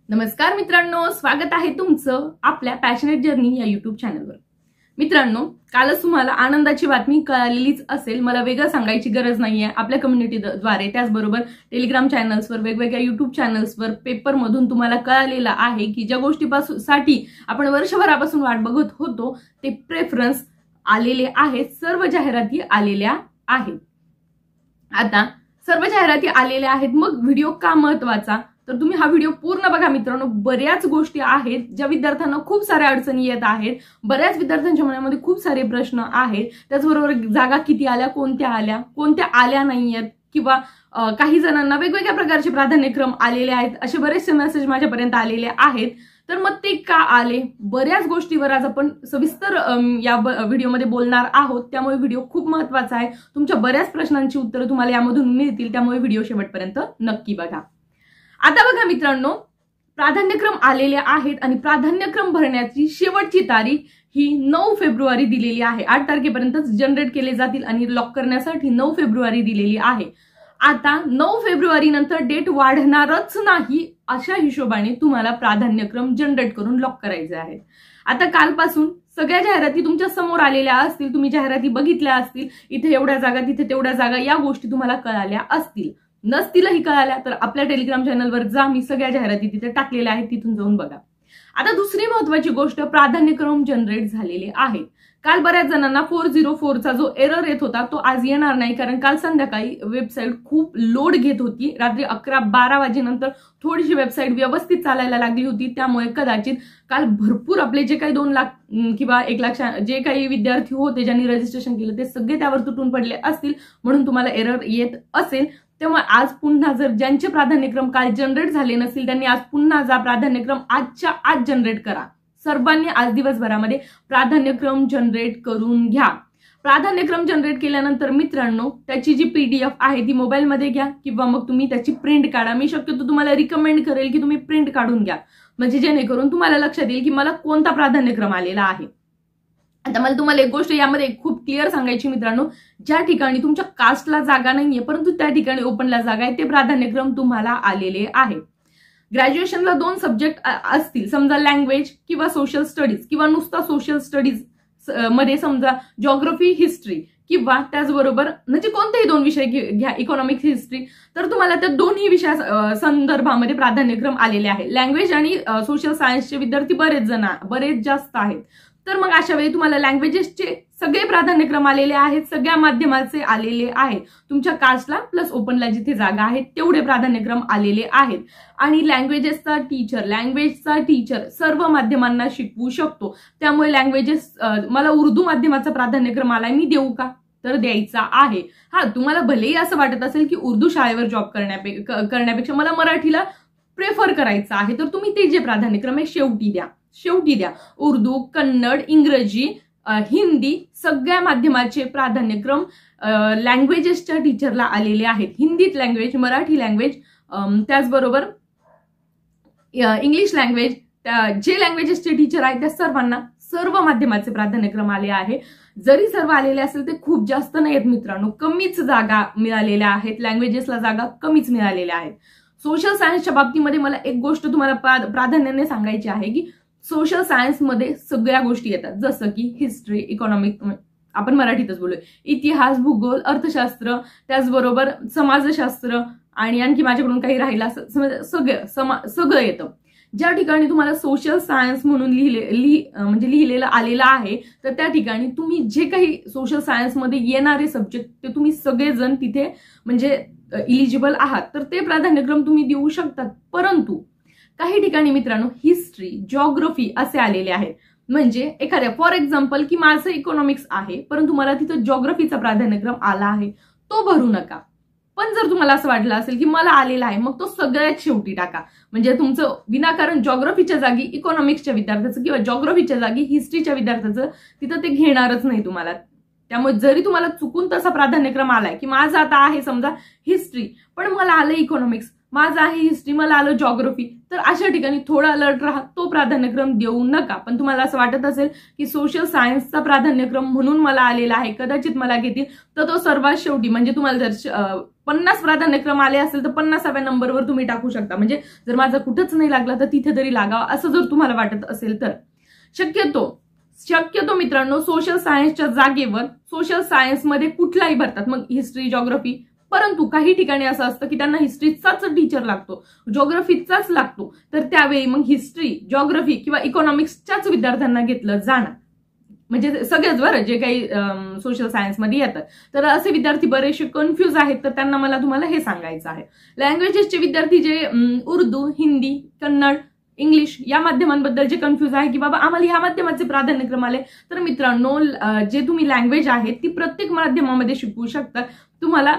नमस्कार मित्रांनो, स्वागत आहे तुमचं आपल्या पॅशनेट जर्नी या युट्यूब चॅनलवर। मित्रांनो, कालच तुम्हाला आनंदाची बातमी कळालेलीच असेल, मला वेगळं सांगायची गरज नाहीये। आपल्या कम्युनिटीद्वारे त्याचबरोबर टेलिग्राम चॅनल्सवर, वेगवेगळ्या युट्यूब चॅनल्सवर, पेपरमधून तुम्हाला कळालेलं आहे की ज्या गोष्टीसाठी आपण वर्षभरापासून वाट बघत होतो ते प्रेफरन्स आलेले आहेत, सर्व जाहिराती आलेल्या आहेत। आता सर्व जाहिराती आलेल्या आहेत, मग व्हिडिओ का महत्त्वाचा? तर तुम्ही हा व्हिडिओ पूर्ण बघा मित्रांनो। बऱ्याच गोष्टी आहेत ज्या विद्यार्थ्यांना खूप साऱ्या अडचणी येत आहेत, बऱ्याच विद्यार्थ्यांच्या मनामध्ये खूप सारे प्रश्न आहेत। त्याचबरोबर जागा किती आल्या, कोणत्या आल्या नाहीयेत, किंवा काही जणांना वेगवेगळ्या प्रकारचे प्राधान्यक्रम आलेले आहेत, असे बरेचसे मेसेज माझ्यापर्यंत आलेले आहेत। तर मग ते का आले, बऱ्याच गोष्टीवर आज आपण सविस्तर या व्हिडिओमध्ये बोलणार आहोत। त्यामुळे व्हिडिओ खूप महत्त्वाचा आहे, तुमच्या बऱ्याच प्रश्नांची उत्तरं तुम्हाला यामधून मिळतील, त्यामुळे व्हिडिओ शेवटपर्यंत नक्की बघा। आता बघा मित्रांनो, प्राधान्यक्रम आलेले आहेत आणि प्राधान्यक्रम भरण्याची शेवटची तारीख ही 9 फेब्रुवारी दिलेली आहे। 8 तारखेपर्यंत जनरेट केले जातील आणि लॉक करण्यासाठी 9 फेब्रुवारी दिलेली आहे। आता 9 फेब्रुवारी नंतर डेट वाढणारच नाही, अशा हिशोबाने तुम्हाला प्राधान्यक्रम जनरेट करून लॉक करायचे आहेत। आता कालपासून सगळ्या जाहिराती तुमच्या समोर आलेल्या असतील, तुम्ही जाहिराती बघितल्या असतील, इथे एवढ्या जागा, तिथे तेवढ्या जागा, या गोष्टी तुम्हाला कळाल्या असतील। नसतीलही कळाल्या तर आपल्या टेलिग्राम चॅनलवर जा, मी सगळ्या जाहिराती तिथे टाकलेल्या आहेत, तिथून जाऊन बघा। आता दुसरी महत्त्वाची गोष्ट, प्राधान्यक्रम जनरेट झालेले आहेत। काल बऱ्याच जणांना 404 चा जो एरर येत होता तो आज येणार नाही, कारण काल संध्याकाळी वेबसाईट खूप लोड घेत होती। रात्री 11-12 वाजेनंतर थोडीशी वेबसाईट व्यवस्थित चालायला लागली होती, त्यामुळे कदाचित काल भरपूर आपले जे काही 2 लाख किंवा 1 लाख जे काही विद्यार्थी होते ज्यांनी रजिस्ट्रेशन केलं ते सगळे त्यावर तुटून पडले असतील, म्हणून तुम्हाला एरर येत असेल। तेव्हा आज पुन्हा जर ज्यांचे प्राधान्यक्रम काल जनरेट झाले नसतील त्यांनी आज पुन्हा जा, प्राधान्यक्रम आजच्या आज जनरेट करा। सर्वांनी आज दिवसभरामध्ये प्राधान्यक्रम जनरेट करून घ्या। प्राधान्यक्रम जनरेट केल्यानंतर मित्रांनो, त्याची जी PDF आहे ती मोबाईलमध्ये घ्या किंवा मग तुम्ही त्याची प्रिंट काढा। मी शक्यतो तुम्हाला रिकमेंड करेल की तुम्ही प्रिंट काढून घ्या, म्हणजे जेणेकरून तुम्हाला लक्षात येईल की मला कोणता प्राधान्यक्रम आलेला आहे। आता मला तुम्हाला एक गोष्ट यामध्ये खूप क्लिअर सांगायची मित्रांनो, ज्या ठिकाणी तुमच्या कास्टला जागा नाहीये परंतु त्या ठिकाणी ओपनला जागा आहे, ते प्राधान्यक्रम तुम्हाला आलेले आहे। ग्रॅज्युएशनला 2 सब्जेक्ट असतील, समजा लँग्वेज किंवा सोशल स्टडीज, किंवा नुसता सोशल स्टडीज मध्ये समजा जिओग्राफी, हिस्ट्री, किंवा त्याचबरोबर म्हणजे कोणतेही 2 विषय घ्या, इकॉनॉमिक्स, हिस्ट्री, तर तुम्हाला त्या दोन्ही विषया संदर्भामध्ये प्राधान्यक्रम आलेले आहे। लँग्वेज आणि सोशल सायन्सचे विद्यार्थी बरेच जास्त आहेत, तर मग अशा वेळी तुम्हाला लँग्वेजेसचे सगळे प्राधान्यक्रम आलेले आहेत, सगळ्या माध्यमाचे आलेले आहेत। तुमच्या कास्टला प्लस ओपनला जिथे जागा आहेत तेवढे प्राधान्यक्रम आलेले आहेत। आणि लँग्वेजेसचा टीचर सर्व माध्यमांना शिकवू शकतो, त्यामुळे लँग्वेजेस मला उर्दू माध्यमाचा प्राधान्यक्रम आलाय, मी देऊ का? तर द्यायचा आहे। हा, तुम्हाला भलेही असं वाटत असेल की उर्दू शाळेवर जॉब करण्यापेक्षा मला मराठीला प्रेफर करायचं आहे, तर तुम्ही ते जे प्राधान्यक्रम आहे शेवटी द्या। उर्दू, कन्नड, इंग्रजी, हिंदी सगळ्या माध्यमाचे प्राधान्यक्रम लँग्वेजेसच्या टीचरला आलेले आहेत। हिंदीत लँग्वेज, मराठी लँग्वेज, त्याचबरोबर इंग्लिश लँग्वेज, जे लँग्वेजेसचे टीचर आहेत त्या सर्वांना सर्व माध्यमाचे प्राधान्यक्रम आले आहे। जरी सर्व आलेले असेल ते खूप जास्त नाहीत मित्रांनो, कमीच जागा मिळालेल्या आहेत, लँग्वेजेसला जागा कमीच मिळालेल्या आहेत। सोशल सायन्सच्या बाबतीमध्ये मला एक गोष्ट तुम्हाला प्राधान्याने सांगायची आहे की सोशल सायन्स मध्ये सगळ्या गोष्टी येतात, जसं की हिस्ट्री, इकॉनॉमिक, आपण मराठीतच बोलूया, इतिहास, भूगोल, अर्थशास्त्र, त्याचबरोबर समाजशास्त्र, आणि आणखी माझ्याकडून काही राहिलं सगळं येतं। ज्या ठिकाणी तुम्हाला सोशल सायन्स म्हणून लिहिलेलं आलेलं आहे, तर त्या ठिकाणी तुम्ही जे काही सोशल सायन्स मध्ये येणारे सब्जेक्ट ते तुम्ही सगळेजण तिथे म्हणजे इलिजिबल आहात, तर ते प्राधान्यक्रम तुम्ही देऊ शकतात। परंतु काही ठिकाणी मित्रांनो हिस्ट्री, जिओग्राफी असे आलेले आहेत, म्हणजे एखाद्या फॉर एक्झाम्पल की माझं इकॉनॉमिक्स आहे परंतु मला तिथं जिओग्राफीचा प्राधान्यक्रम आला आहे, तो भरू नका। पण जर तुम्हाला असं वाटलं असेल की मला आलेला आहे, मग तो सगळ्यात शेवटी टाका, म्हणजे तुमचं विनाकारण जिओग्राफीच्या जागी इकॉनॉमिक्सच्या विद्यार्थ्याचं किंवा जिओग्राफीच्या जागी हिस्ट्रीच्या विद्यार्थ्याचं तिथं ते घेणारच नाही तुम्हाला। त्यामुळे जरी तुम्हाला चुकून तसा प्राधान्यक्रम आलाय की माझा आता आहे समजा हिस्ट्री पण मला आलं इकॉनॉमिक्स, माझं आहे हिस्ट्री, मला आलं जॉग्राफी, तर अशा ठिकाणी थोडा अलर्ट राहा, तो प्राधान्यक्रम देऊ नका. पण तुम्हाला असं वाटत असेल की सोशल सायन्सचा प्राधान्यक्रम म्हणून मला आलेला आहे, कदाचित मला घेतील, तर तो सर्वात शेवटी म्हणजे तुम्हाला जर 50 प्राधान्यक्रम आले असेल तर 50व्या नंबरवर तुम्ही टाकू शकता. म्हणजे जर माझा कुठंच नाही लागला तर तिथे तरी लागावा, असं जर तुम्हाला वाटत असेल तर. शक्यतो मित्रांनो सोशल सायन्सच्या जागेवर सोशल सायन्समध्ये कुठलाही भरतात, मग हिस्ट्री, जॉग्राफी. परंतु काही ठिकाणी असं असतं की त्यांना हिस्ट्रीचाच टीचर लागतो, जॉग्राफीचाच लागतो, तर त्यावेळी मग हिस्ट्री, जॉग्राफी किंवा इकॉनॉमिक्सच्याच विद्यार्थ्यांना घेतलं जाणार. म्हणजे सगळेच बरं जे काही सोशल सायन्समध्ये येतात. तर असे विद्यार्थी बरेचसे कन्फ्यूज आहेत, तर त्यांना मला तुम्हाला हे सांगायचं आहे. लँग्वेजेसचे विद्यार्थी जे उर्दू, हिंदी, कन्नड, इंग्लिश या माध्यमांबद्दल जे कन्फ्यूज आहे की बाबा आम्हाला ह्या माध्यमाचे प्राधान्यक्रम आले, तर मित्रांनो जे तुम्ही लँग्वेज आहेत ती प्रत्येक माध्यमामध्ये शिकवू शकता तुम्हाला.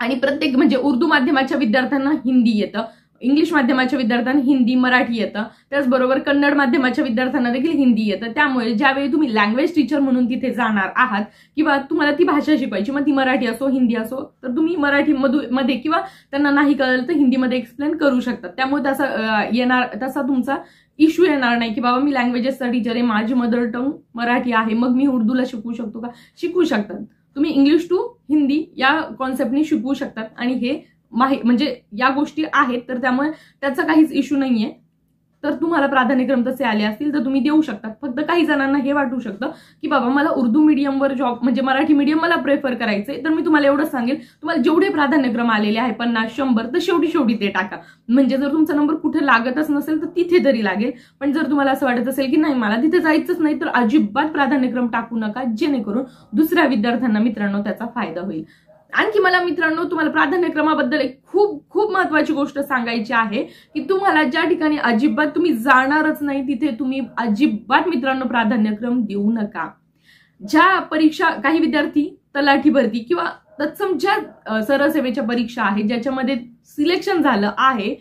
आणि प्रत्येक म्हणजे उर्दू माध्यमाच्या विद्यार्थ्यांना हिंदी येतं, इंग्लिश माध्यमाच्या विद्यार्थ्यांना हिंदी, मराठी येतं, त्याचबरोबर कन्नड माध्यमाच्या विद्यार्थ्यांना देखील हिंदी येतं. त्यामुळे ज्यावेळी तुम्ही लँग्वेज टीचर म्हणून तिथे जाणार आहात किंवा तुम्हाला ती भाषा शिकवायची, मग ती मराठी असो, हिंदी असो, तर तुम्ही मराठीमध्ये किंवा त्यांना नाही कळलं तर हिंदीमध्ये एक्सप्लेन करू शकतात. त्यामुळे तसा तुमचा इश्यू येणार नाही की बाबा मी लँग्वेजेसचा टीचर आहे, माझी मदर टंग मराठी आहे, मग मी उर्दूला शिकवू शकतो का? शिकवू शकतात तुम्ही. इंग्लिश टू हिंदी या कॉन्सेप्टने शिकवू शकतात आणि हे म्हणजे या गोष्टी आहेत, तर त्यामुळे त्याचा काहीच इश्यू नाहीये. तर तुम्हाला प्राधान्यक्रम तसे आले असतील तर तुम्ही देऊ शकता. फक्त काही जणांना हे वाटू शकतं की बाबा मला उर्दू मीडियमवर जॉब म्हणजे मराठी मीडियम मला प्रेफर करायचंय, तर मी तुम्हाला एवढंच सांगेल तुम्हाला जेवढे प्राधान्यक्रम आलेले आहे 50, 100, तर शेवटी ते टाका. म्हणजे जर तुमचा नंबर कुठे लागतच नसेल तर तिथे तरी लागेल. पण जर तुम्हाला असं वाटत असेल की नाही मला तिथे जायचंच नाही, तर अजिबात प्राधान्यक्रम टाकू नका, जेणेकरून दुसऱ्या विद्यार्थ्यांना मित्रांनो त्याचा फायदा होईल. आणखी मला मित्रांनो तुम्हाला प्राधान्यक्रमाबद्दल एक खूप महत्वाची गोष्ट सांगायची आहे की तुम्हाला ज्या ठिकाणी अजिबात तुम्ही जाणारच नाही तिथे तुम्ही अजिबात मित्रांनो प्राधान्यक्रम देऊ नका. ज्या परीक्षा काही विद्यार्थी तलाठी भरती किंवा तत्सम ज्या सरसेवेच्या परीक्षा आहेत ज्याच्यामध्ये सिलेक्शन झालं आहे,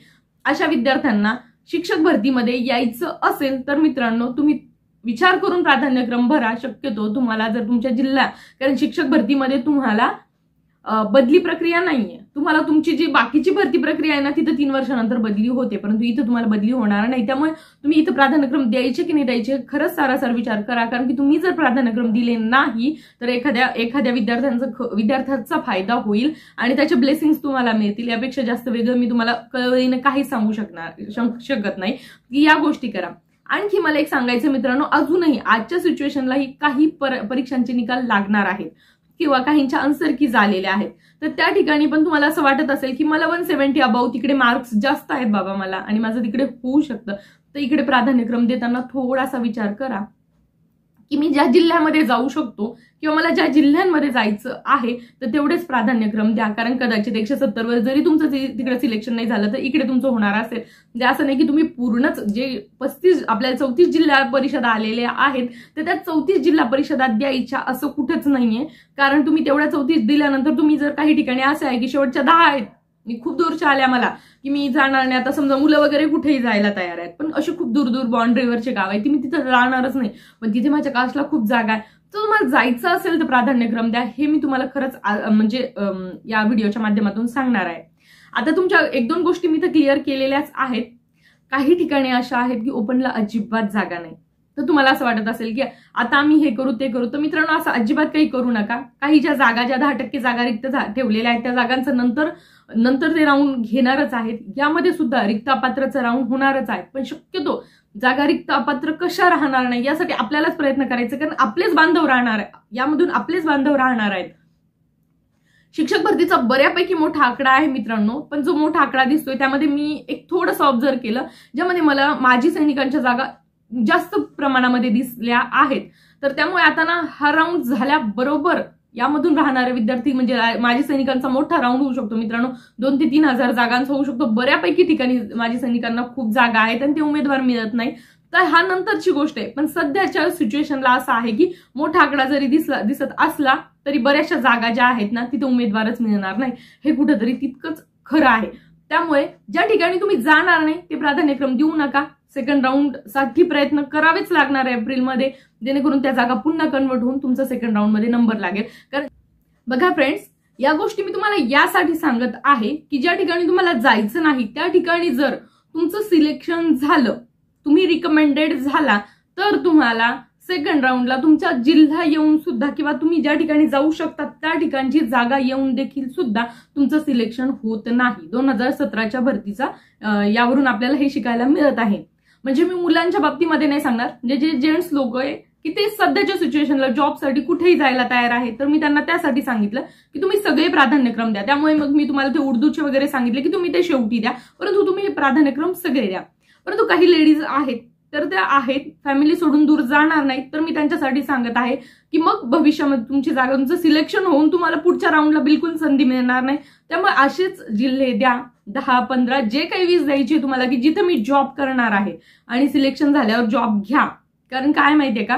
अशा विद्यार्थ्यांना शिक्षक भरतीमध्ये यायचं असेल तर मित्रांनो तुम्ही विचार करून प्राधान्यक्रम भरा. शक्यतो तुम्हाला जर तुमच्या जिल्हा, कारण शिक्षक भरतीमध्ये तुम्हाला बदली प्रक्रिया नाहीये, तुम्हाला तुमची जी बाकीची भरती प्रक्रिया आहे ना तिथं 3 वर्षानंतर बदली होते, परंतु इथं तुम्हाला बदली होणार नाही. त्यामुळे तुम्ही इथं प्राधान्यक्रम द्यायचे की नाही द्यायचे खरंच सारासार विचार करा. कारण की तुम्ही जर प्राधान्यक्रम दिले नाही तर एखाद्या विद्यार्थ्याचा फायदा होईल आणि त्याचे ब्लेसिंग्स तुम्हाला मिळतील. यापेक्षा जास्त वेगळं मी तुम्हाला कळवळीने काही सांगू शकत नाही की या गोष्टी करा. आणखी मला एक सांगायचं मित्रांनो, अजूनही आजच्या सिच्युएशनलाही काही परीक्षांचे निकाल लागणार आहेत किंवा काहींच्या आन्सर की झालेल्या आहेत, तर त्या ठिकाणी पण तुम्हाला असं वाटत असेल की मला 170 अबाव तिकडे मार्क्स जास्त आहेत बाबा मला आणि माझं तिकडे होऊ शकतं, तर इकडे प्राधान्यक्रम देताना थोडासा विचार करा की मी ज्या जिल्ह्यामध्ये जाऊ शकतो किंवा मला ज्या जिल्ह्यांमध्ये जायचं आहे तर तेवढेच प्राधान्यक्रम द्या. कारण कदाचित 170 वर जरी तुमचं तिकडे सिलेक्शन नाही झालं तर इकडे तुमचं होणार असेल. म्हणजे असं नाही की तुम्ही पूर्णच जे 35 आपल्याला 34 जिल्हा परिषदा आलेल्या आहेत तर त्या 34 जिल्हा परिषदात द्यायच्या असं कुठंच नाहीये. कारण तुम्ही तेवढ्या 34 दिल्यानंतर तुम्ही जर काही ठिकाणी असं आहे की शेवटच्या 10 आहेत, खूप दूरच्या आल्या मला की मी जाणार नाही. आता समजा मुलं वगैरे कुठेही जायला तयार आहेत, पण अशी खूप दूर बाउंड्रीवरचे गाव आहे ती मी तिथे राहणारच नाही, पण तिथे माझ्या कास्टला खूप जागा आहे, तर तुम्हाला जायचं असेल तर प्राधान्यक्रम द्या. हे मी तुम्हाला खरंच म्हणजे या व्हिडिओच्या माध्यमातून सांगणार आहे. आता तुमच्या 1-2 गोष्टी मी तर क्लिअर केलेल्याच आहेत. काही ठिकाणी अशा आहेत की ओपनला अजिबात जागा नाही, तर तुम्हाला असं वाटत असेल की आता आम्ही हे करू ते करू, तर मित्रांनो असं अजिबात काही करू नका. काही ज्या 10% जागा रिक्त ठेवलेल्या आहेत त्या जागांचं नंतर ते राऊंड घेणारच आहेत. यामध्ये सुद्धा रिक्त अपात्रचं राऊंड होणारच आहे. पण शक्यतो जागा रिक्त अपात्र कशा राहणार नाही यासाठी आपल्यालाच प्रयत्न करायचे, कारण आपलेच बांधव राहणार आहे, यामधून आपलेच बांधव राहणार आहेत. शिक्षक भरतीचा बऱ्यापैकी मोठा आकडा आहे मित्रांनो, पण जो मोठा आकडा दिसतोय त्यामध्ये मी एक थोडंसं ऑब्झर्व केलं ज्यामध्ये मला माजी सैनिकांच्या जागा जास्त प्रमाणामध्ये दिसल्या आहेत. तर त्यामुळे आता ना हा राऊंड झाल्याबरोबर यामधून राहणारे विद्यार्थी म्हणजे माजी सैनिकांचा मोठा राऊंड होऊ शकतो मित्रांनो. 2 ते 3 हजार जागांचा होऊ शकतो. बऱ्यापैकी ठिकाणी माजी सैनिकांना खूप जागा आहेत आणि ते उमेदवार मिळत नाही. तर हा नंतरची गोष्ट आहे. पण सध्याच्या सिच्युएशनला असं आहे की मोठा आकडा जरी दिसत असला तरी बऱ्याचशा जागा ज्या आहेत ना तिथे उमेदवारच मिळणार नाही, हे कुठेतरी तितकंच खरं आहे. त्यामुळे ज्या ठिकाणी तुम्ही जाणार नाही ते प्राधान्यक्रम देऊ नका. सेकंड राऊंड साठी प्रयत्न करावेच लागणार आहे एप्रिलमध्ये, जेणेकरून त्या जागा पुन्हा कन्वर्ट होऊन तुमचा सेकंड राऊंड मध्ये नंबर लागेल. कारण बघा फ्रेंड्स, या गोष्टी मी तुम्हाला यासाठी सांगत आहे की ज्या ठिकाणी तुम्हाला जायचं नाही त्या ठिकाणी जर तुमचं सिलेक्शन झालं, तुम्ही रिकमेंडेड झाला, तर तुम्हाला सेकंड राऊंडला तुमचा जिल्हा येऊन सुद्धा किंवा तुम्ही ज्या ठिकाणी जाऊ शकता त्या ठिकाणची जागा येऊन देखील सुद्धा तुमचं सिलेक्शन होत नाही. 2017च्या भरतीचा यावरून आपल्याला हे शिकायला मिळत आहे. म्हणजे मी मुलांच्या बाबतीमध्ये नाही सांगणार, म्हणजे जे जेंट्स लोक आहे की ते सध्याच्या सिच्युएशनला जॉबसाठी कुठेही जायला तयार आहे, तर मी त्यांना त्यासाठी सांगितलं की तुम्ही सगळे प्राधान्यक्रम द्या. त्यामुळे मग मी तुम्हाला ते उर्दूचे वगैरे सांगितले की तुम्ही ते शेवटी द्या, परंतु तुम्ही प्राधान्यक्रम सगळे द्या. परंतु काही लेडीज आहेत तर त्या आहेत फॅमिली सोडून दूर जाणार नाही, तर मी त्यांच्यासाठी सांगत आहे की मग भविष्यामध्ये तुमची जागा, तुमचं सिलेक्शन होऊन तुम्हाला पुढच्या राऊंडला बिलकुल संधी मिळणार नाही. त्यामुळे असेच जिल्हे द्या, 10, 15 जे काही 20 द्यायची तुम्हाला की जिथे मी जॉब करणार आहे आणि सिलेक्शन झाल्यावर जॉब घ्या. कारण काय माहितीये का,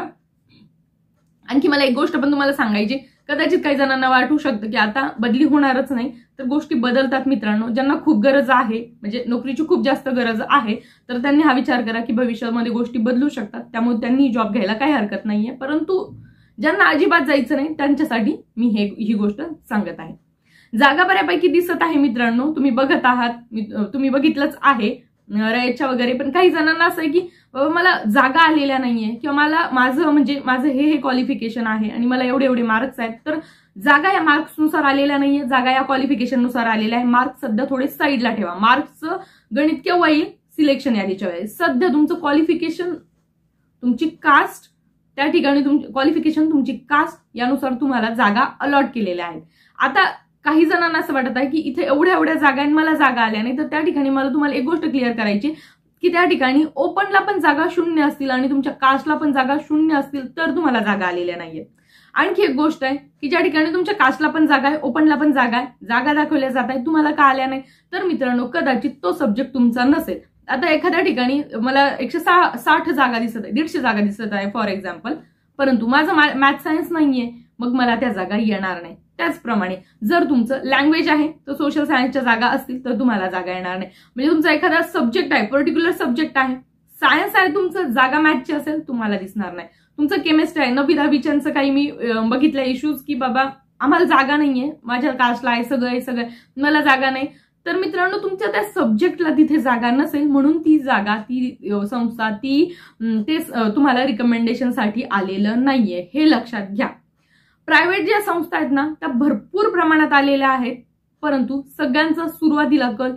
आणखी मला एक गोष्ट पण तुम्हाला सांगायची, कदाचित काही जणांना वाटू शकतं की आता बदली होणारच नाही, तर गोष्टी बदलतात मित्रांनो. ज्यांना खूप गरज आहे, म्हणजे नोकरीची खूप जास्त गरज आहे, तर त्यांनी हा विचार करा की भविष्यामध्ये गोष्टी बदलू शकतात, त्यामुळे त्यांनी जॉब घ्यायला काही हरकत नाहीये. परंतु ज्यांना अजिबात जायचं नाही त्यांच्यासाठी मी ही गोष्ट सांगत आहे. जागा बऱ्यापैकी दिसत आहे मित्रांनो, तुम्ही बघत आहात, तुम्ही बघितलंच आहे रयतच्या वगैरे. पण काही जणांना असं आहे की बाबा मला जागा आलेल्या नाहीये किंवा मला माझं हे क्वालिफिकेशन आहे आणि मला एवढे मार्क्स आहेत, तर जागा या मार्क्सनुसार आलेल्या नाहीये, जागा या क्वालिफिकेशननुसार आलेल्या आहे. मार्क्स सध्या थोडे साईडला ठेवा. मार्क्सचं गणित केव्हा येईल? सिलेक्शन यादीच्या वेळेस. सध्या तुमचं क्वालिफिकेशन, तुमची कास्ट, त्या ठिकाणी क्वालिफिकेशन, तुमची कास्ट यानुसार तुम्हाला जागा अलॉट केलेल्या आहेत. आता काही जणांना असं वाटत आहे की इथे एवढ्या जागा आणि मला जागा आल्या नाही, तर त्या ठिकाणी मला तुम्हाला एक गोष्ट क्लिअर करायची की त्या ठिकाणी ओपनला पण जागा 0 असतील आणि तुमच्या कास्टला पण जागा 0 असतील तर तुम्हाला जागा आलेल्या नाहीये. आणखी एक गोष्ट आहे की ज्या ठिकाणी तुमच्या कास्टला पण जागा आहे, ओपनला पण जागा आहे, जागा दाखवल्या जात आहे, तुम्हाला का आल्या नाही, तर मित्रांनो कदाचित तो सब्जेक्ट तुमचा नसेल. आता एखाद्या ठिकाणी मला 160 जागा दिसत आहे, 150 जागा दिसत आहे फॉर एक्झाम्पल, परंतु माझं मॅथ सायन्स नाहीये, मग मला त्या जागा येणार नाही. त्याचप्रमाणे जर तुमचं लँग्वेज आहे तर सोशल सायन्सच्या जागा असतील तर तुम्हाला जागा येणार नाही. म्हणजे तुमचा एखादा सब्जेक्ट आहे, पर्टिक्युलर सब्जेक्ट आहे, सायन्स आहे तुमचं, जागा मॅथची असेल तुम्हाला दिसणार नाही. तुमचं केमिस्ट्री आहे, 9वी 10वीच्यांचं काही मी बघितलं इश्यूज की बाबा आम्हाला जागा नाहीये, माझ्या कास्टला आहे सगळं मला जागा नाही, तर मित्रांनो तुमच्या त्या सब्जेक्टला तिथे जागा नसेल म्हणून ती जागा, ती संस्था, ते तुम्हाला रिकमेंडेशनसाठी आलेलं नाहीये, हे लक्षात घ्या. प्रायव्हेट ज्या संस्था आहेत ना त्या भरपूर प्रमाणात आलेल्या आहेत, परंतु सगळ्यांचा सुरुवातीला कल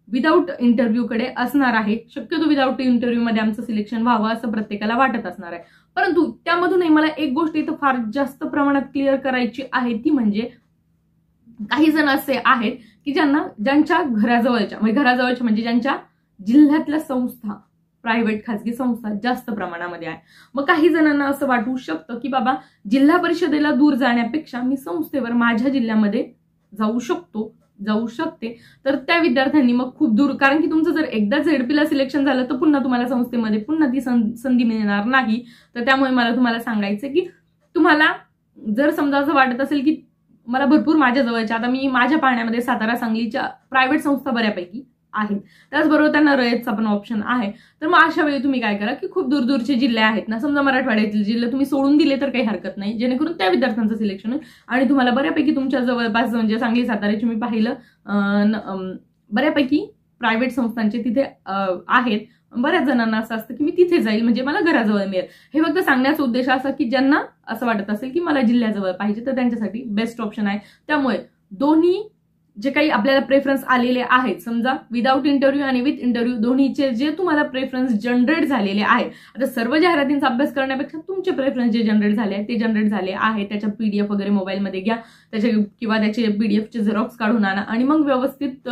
विदाऊट इंटरव्ह्यूकडे असणार आहे. शक्यतो विदाऊट इंटरव्ह्यूमध्ये आमचं सिलेक्शन व्हावं असं प्रत्येकाला वाटत असणार आहे. परंतु त्यामधूनही मला एक गोष्ट इथं फार जास्त प्रमाणात क्लिअर करायची आहे, ती म्हणजे काही जण असे आहेत की ज्यांच्या घराजवळच्या म्हणजे ज्यांच्या जिल्ह्यातल्या संस्था, प्रायव्हेट खासगी संस्था जास्त प्रमाणामध्ये आहे. मग काही जणांना असं वाटू शकतं की बाबा जिल्हा परिषदेला दूर जाण्यापेक्षा मी संस्थेवर माझ्या जिल्ह्यामध्ये जाऊ शकते, तर त्या विद्यार्थ्यांनी मग खूप दूर, कारण की तुमचं जर एकदा झेडपीला सिलेक्शन झालं तर पुन्हा तुम्हाला संस्थेमध्ये पुन्हा ती संधी मिळणार नाही. तर त्यामुळे मला तुम्हाला सांगायचं की तुम्हाला जर समजा असं वाटत असेल की मला भरपूर माझ्या जवळच्या, आता मी माझ्या पाहण्यामध्ये सातारा सांगलीच्या प्रायव्हेट संस्था बऱ्यापैकी आहेत, त्याचबरोबर त्यांना रयतचा पण ऑप्शन आहे, तर मग अशा वेळी तुम्ही काय करा की खूप दूरचे जिल्हे आहेत ना, समजा मराठवाड्यातील जिल्हे तुम्ही सोडून दिले तर काही हरकत नाही, जेणेकरून त्या विद्यार्थ्यांचं सिलेक्शन होईल आणि तुम्हाला बऱ्यापैकी तुमच्या जवळपास, म्हणजे सांगली साताऱ्याची मी पाहिलं बऱ्यापैकी प्रायव्हेट संस्थांचे तिथे आहेत. बऱ्याच जणांना असं असतं की मी तिथे जाईल म्हणजे मला घराजवळ मिळेल. हे फक्त सांगण्याचा उद्देश असा की ज्यांना असं वाटत असेल की मला जिल्ह्याजवळ पाहिजे तर त्यांच्यासाठी बेस्ट ऑप्शन आहे. त्यामुळे दोन्ही जे काही आपल्याला प्रेफरन्स आलेले आहेत, समजा विदाऊट इंटरव्ह्यू आणि विथ इंटरव्ह्यू दोन्हीचे जे तुम्हाला प्रेफरन्स जनरेट झालेले आहे, आता सर्व जाहिरातींचा अभ्यास करण्यापेक्षा तुमचे प्रेफरन्स जे जनरेट झाले आहेत ते जनरेट झाले आहे, त्याच्या PDF वगैरे मोबाईलमध्ये घ्या, किंवा त्याचे PDFचे झेरॉक्स काढून आणा आणि मग व्यवस्थित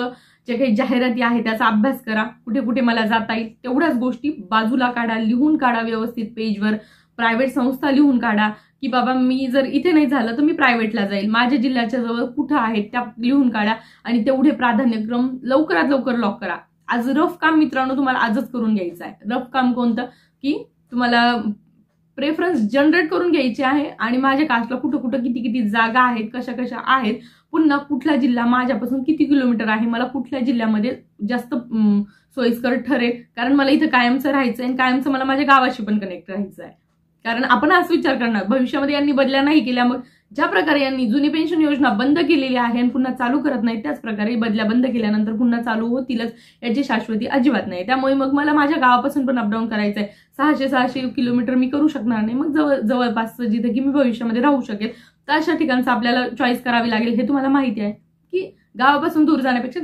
जे काही जाहिराती आहे त्याचा अभ्यास करा. कुठे कुठे मला जाता येईल तेवढ्याच गोष्टी बाजूला काढा, लिहून काढा व्यवस्थित पेजवर. प्रायव्हेट संस्था लिहून काढा की बाबा मी जर इथे नाही झालं तर मी प्रायव्हेटला जाईल, माझ्या जिल्ह्याच्या जवळ कुठं आहेत त्या लिहून काढा आणि तेवढे प्राधान्यक्रम लवकरात लवकर लॉक करा. आज रफ काम मित्रांनो तुम्हाला आजच करून घ्यायचं आहे. रफ काम कोणतं की तुम्हाला प्रेफरन्स जनरेट करून घ्यायचे आहे आणि माझ्या कास्टला कुठं कुठं किती जागा आहेत, कशा कशा आहेत, पुन्हा कुठला जिल्हा माझ्यापासून किती किलोमीटर आहे, मला कुठल्या जिल्ह्यामध्ये जास्त सोयीस्कर ठरेल, कारण मला इथं कायमचं राहायचं आहे आणि कायमचं मला माझ्या गावाशी पण कनेक्ट राहायचं आहे. कारण आपण हाच विचार करणार भविष्यामध्ये यांनी बदल्या नाही केल्या, मग ज्या प्रकारे यांनी जुनी पेन्शन योजना बंद केलेली आहे आणि पुन्हा चालू करत नाही, त्याच प्रकारे बदल्या बंद केल्यानंतर पुन्हा चालू होतीलच याची शाश्वती अजिबात नाही. त्यामुळे मग मला माझ्या गावापासून पण अपडाऊन करायचं आहे. 600 किलोमीटर मी करू शकणार नाही. मग जवळपास जिथे की मी भविष्यामध्ये राहू शकेल तर अशा ठिकाणचं आपल्याला चॉईस करावी लागेल. हे तुम्हाला माहिती आहे की गावापासून दूर जाण्यापेक्षा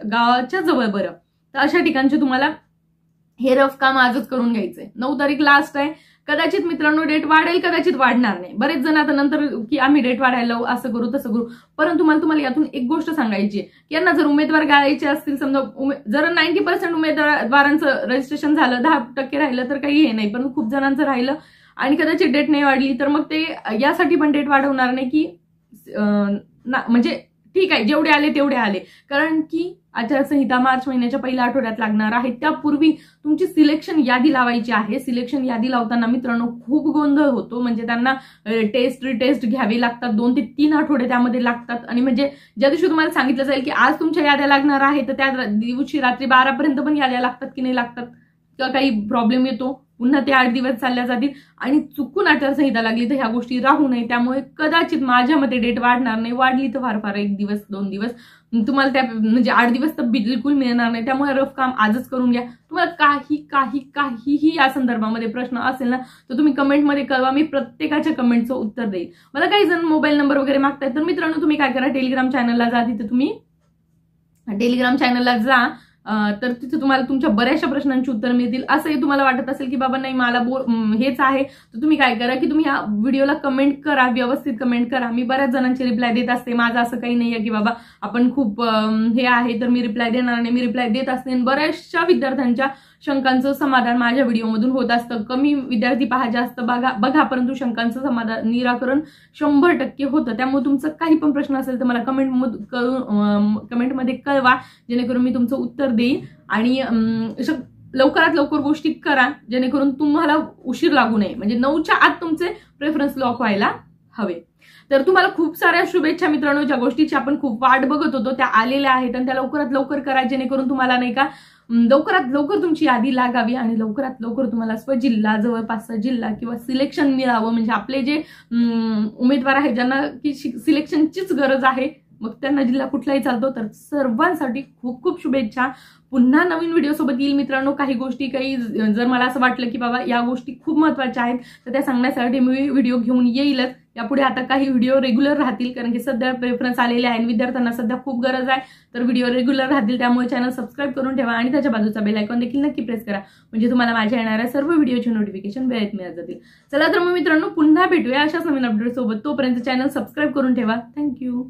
गावाच्या जवळ बरं. तर अशा ठिकाणचे तुम्हाला हे रफ काम आजच करून घ्यायचंय. 9 तारीख लास्ट आहे. कदाचित मित्रांनो डेट वाढेल, कदाचित वाढणार नाही. बरेच जण आता नंतर की आम्ही डेट वाढायला लावू, असं करू तसं करू. परंतु मला तुम्हाला यातून एक गोष्ट सांगायची आहे की यांना जर उमेदवार गाळायचे असतील, समजा जर 90% उमेदवारांचं रजिस्ट्रेशन झालं, 10% राहिलं तर काही हे नाही. पण खूप जणांचं राहिलं आणि कदाचित डेट नाही वाढली तर मग ते यासाठी पण डेट वाढवणार नाही की म्हणजे ठीक आहे जेवढे आले तेवढे आले. कारण की आचारसंहिता मार्च महिन्याच्या पहिल्या आठवड्यात लागणार आहे. त्यापूर्वी तुमची सिलेक्शन यादी लावायची आहे. सिलेक्शन यादी लावताना मित्रांनो खूप गोंधळ होतो. म्हणजे त्यांना टेस्ट रिटेस्ट घ्यावे लागतात. 2 ते 3 आठवडे त्यामध्ये लागतात. आणि म्हणजे ज्या दिवशी तुम्हाला सांगितलं जाईल की आज तुमच्या याद्या लागणार आहे तर त्या दिवशी रात्री 12 पर्यंत पण याद्या लागतात की नाही लागतात किंवा काही प्रॉब्लेम येतो, पुन्हा ते 8 दिवस चालल्या जातील आणि चुकून आचारसंहिता लागली तर ह्या गोष्टी राहू नये. त्यामुळे कदाचित माझ्या मते डेट वाढणार नाही. वाढली तर फार 1 दिवस 2 दिवस तुम्हाला त्या म्हणजे 8 दिवस तर बिलकुल मिळणार नाही. त्यामुळे रफ काम आजच करून घ्या. तुम्हाला काहीही या संदर्भामध्ये प्रश्न असेल ना तर तुम्ही कमेंटमध्ये कळवा. मी प्रत्येकाच्या कमेंटचं उत्तर देईल. मला काही जण मोबाईल नंबर वगैरे मागतायत तर मित्रांनो तुम्ही काय करा, टेलिग्राम चॅनलला जा. तिथे तुम्ही टेलिग्राम चॅनलला जा तर तिथे तुम्हाला तुमच्या बऱ्याचशा प्रश्नांची उत्तर मिळतील. असंही तुम्हाला वाटत असेल की बाबा नाही मला हेच आहे तर तुम्ही काय करा की तुम्ही ह्या व्हिडिओला कमेंट करा, व्यवस्थित कमेंट करा. मी बऱ्याच जणांची रिप्लाय देत असते. माझं असं काही नाहीये की बाबा आपण खूप हे आहे तर मी रिप्लाय देणार नाही. मी रिप्लाय देत असते. बऱ्याचशा विद्यार्थ्यांच्या शंकांचं समाधान माझ्या व्हिडिओमधून होत असतं. कमी विद्यार्थी पहा, जास्त बघा परंतु शंकांचं समाधान निराकरण 100% होतं. त्यामुळे तुमचं काही पण प्रश्न असेल तर मला कमेंटमध्ये कळवा, जेणेकरून मी तुमचं उत्तर देईन. आणि लवकरात लवकर गोष्टी करा जेणेकरून तुम्हाला उशीर लागू नये. म्हणजे 9च्या आत तुमचे प्रेफरन्स लॉक व्हायला हवे. तर तुम्हाला खूप साऱ्या शुभेच्छा मित्रांनो. ज्या गोष्टीची आपण खूप वाट बघत होतो त्या आलेल्या आहेत आणि त्या लवकरात लवकर करा जेणेकरून तुम्हाला नाही का लवकरात लवकर तुमची यादी लागावी आणि लवकरात लवकर तुम्हाला स्वजिल्हा, जवळपासचा जिल्हा किंवा सिलेक्शन मिळावं. म्हणजे आपले जे उमेदवार आहेत ज्यांना की सिलेक्शनचीच गरज आहे मग त्यांना जिल्हा कुठलाही चालतो. तर सर्वांसाठी खूप खूप शुभेच्छा. पुन्हा नवीन व्हिडिओ सोबत येईल मित्रांनो. काही गोष्टी जर मला असं वाटलं की बाबा या गोष्टी खूप महत्त्वाच्या आहेत तर त्या सांगण्यासाठी मी व्हिडिओ घेऊन येईलच. यापुढे आता काही व्हिडिओ रेग्युलर राहतील कारण की सध्या प्रेफरन्स आलेले आहे. विद्यार्थ्यांना सध्या खूप गरज आहे तर व्हिडिओ रेग्युलर राहतील. त्यामुळे चॅनल सबस्क्राईब करून ठेवा आणि त्याच्या बाजूचा बेल आयकॉन देखील नक्की प्रेस करा म्हणजे तुम्हाला माझ्या येणाऱ्या सर्व व्हिडिओची नोटिफिकेशन वेळेत मिळत जातील. चला तर मग मित्रांनो पुन्हा भेटूया अशाच नवीन अपडेट सोबत. तोपर्यंत चॅनल सबस्क्राईब करून ठेवा. थँक्यू.